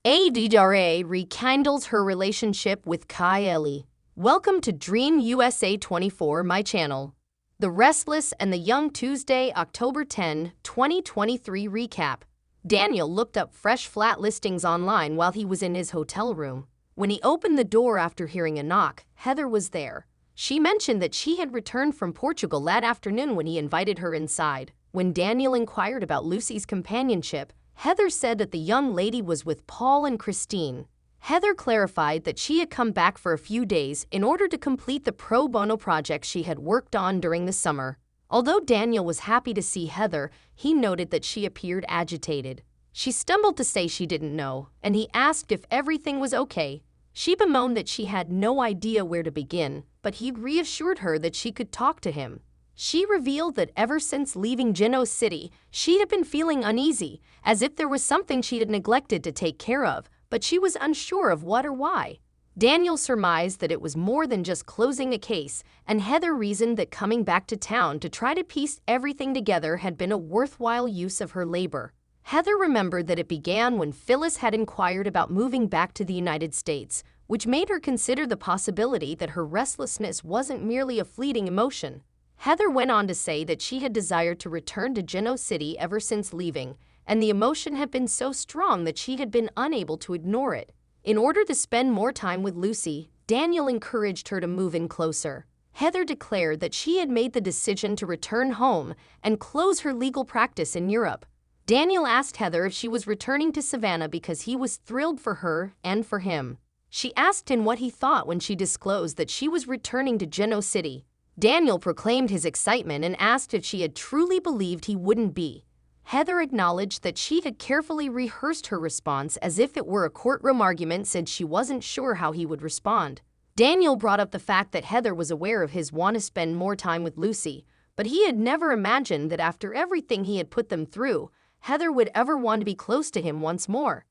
AUDRA rekindles her relationship with Kylie. Welcome to Dream USA 24, my channel. The Restless and the Young Tuesday, October 10, 2023 recap. Daniel looked up fresh flat listings online while he was in his hotel room. When he opened the door after hearing a knock, Heather was there. She mentioned that she had returned from Portugal that afternoon when he invited her inside. When Daniel inquired about Lucy's companionship, Heather said that the young lady was with Paul and Christine. Heather clarified that she had come back for a few days in order to complete the pro bono project she had worked on during the summer. Although Daniel was happy to see Heather, he noted that she appeared agitated. She stumbled to say she didn't know, and he asked if everything was okay. She bemoaned that she had no idea where to begin, but he reassured her that she could talk to him. She revealed that ever since leaving Genoa City, she had been feeling uneasy, as if there was something she had neglected to take care of, but she was unsure of what or why. Daniel surmised that it was more than just closing a case, and Heather reasoned that coming back to town to try to piece everything together had been a worthwhile use of her labor. Heather remembered that it began when Phyllis had inquired about moving back to the United States, which made her consider the possibility that her restlessness wasn't merely a fleeting emotion. Heather went on to say that she had desired to return to Genoa City ever since leaving, and the emotion had been so strong that she had been unable to ignore it. In order to spend more time with Lucy, Daniel encouraged her to move in closer. Heather declared that she had made the decision to return home and close her legal practice in Europe. Daniel asked Heather if she was returning to Savannah because he was thrilled for her and for him. She asked him what he thought when she disclosed that she was returning to Genoa City. Daniel proclaimed his excitement and asked if she had truly believed he wouldn't be. Heather acknowledged that she had carefully rehearsed her response as if it were a courtroom argument since she wasn't sure how he would respond. Daniel brought up the fact that Heather was aware of his want to spend more time with Lucy, but he had never imagined that after everything he had put them through, Heather would ever want to be close to him once more.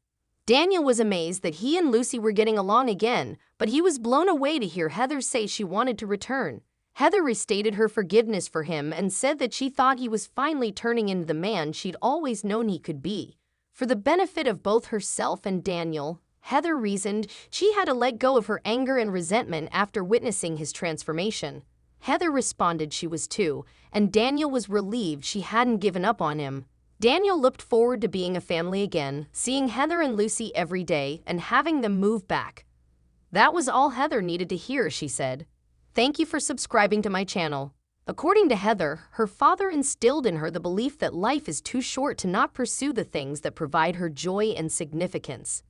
Daniel was amazed that he and Lucy were getting along again, but he was blown away to hear Heather say she wanted to return. Heather restated her forgiveness for him and said that she thought he was finally turning into the man she'd always known he could be. For the benefit of both herself and Daniel, Heather reasoned she had to let go of her anger and resentment after witnessing his transformation. Heather responded she was too, and Daniel was relieved she hadn't given up on him. Daniel looked forward to being a family again, seeing Heather and Lucy every day and having them move back. That was all Heather needed to hear, she said. Thank you for subscribing to my channel. According to Heather, her father instilled in her the belief that life is too short to not pursue the things that provide her joy and significance.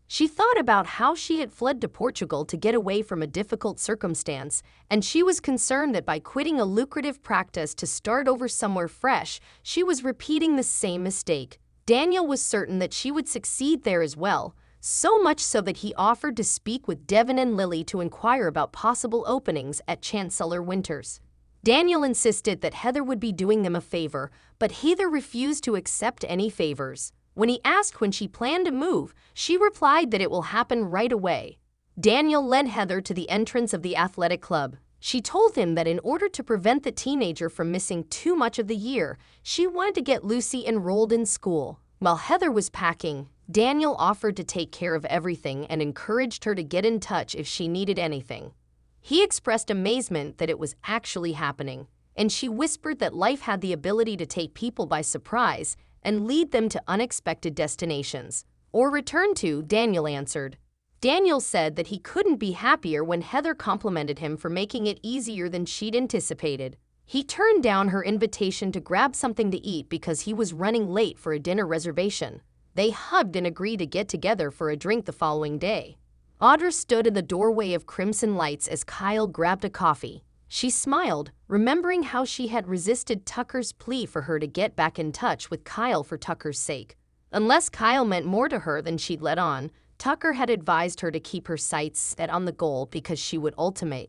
She thought about how she had fled to Portugal to get away from a difficult circumstance, and she was concerned that by quitting a lucrative practice to start over somewhere fresh, she was repeating the same mistake. Daniel was certain that she would succeed there as well, so much so that he offered to speak with Devin and Lily to inquire about possible openings at Chancellor Winters. Daniel insisted that Heather would be doing them a favor, but Heather refused to accept any favors. When he asked when she planned to move, she replied that it will happen right away. Daniel led Heather to the entrance of the athletic club. She told him that in order to prevent the teenager from missing too much of the year, she wanted to get Lucy enrolled in school. While Heather was packing, Daniel offered to take care of everything and encouraged her to get in touch if she needed anything. He expressed amazement that it was actually happening, and she whispered that life had the ability to take people by surprise and lead them to unexpected destinations. Or return to, Daniel answered. Daniel said that he couldn't be happier when Heather complimented him for making it easier than she'd anticipated. He turned down her invitation to grab something to eat because he was running late for a dinner reservation. They hugged and agreed to get together for a drink the following day. Audra stood in the doorway of Crimson Lights as Kyle grabbed a coffee. She smiled, remembering how she had resisted Tucker's plea for her to get back in touch with Kyle for Tucker's sake. Unless Kyle meant more to her than she'd let on, Tucker had advised her to keep her sights set on the goal because she would ultimate.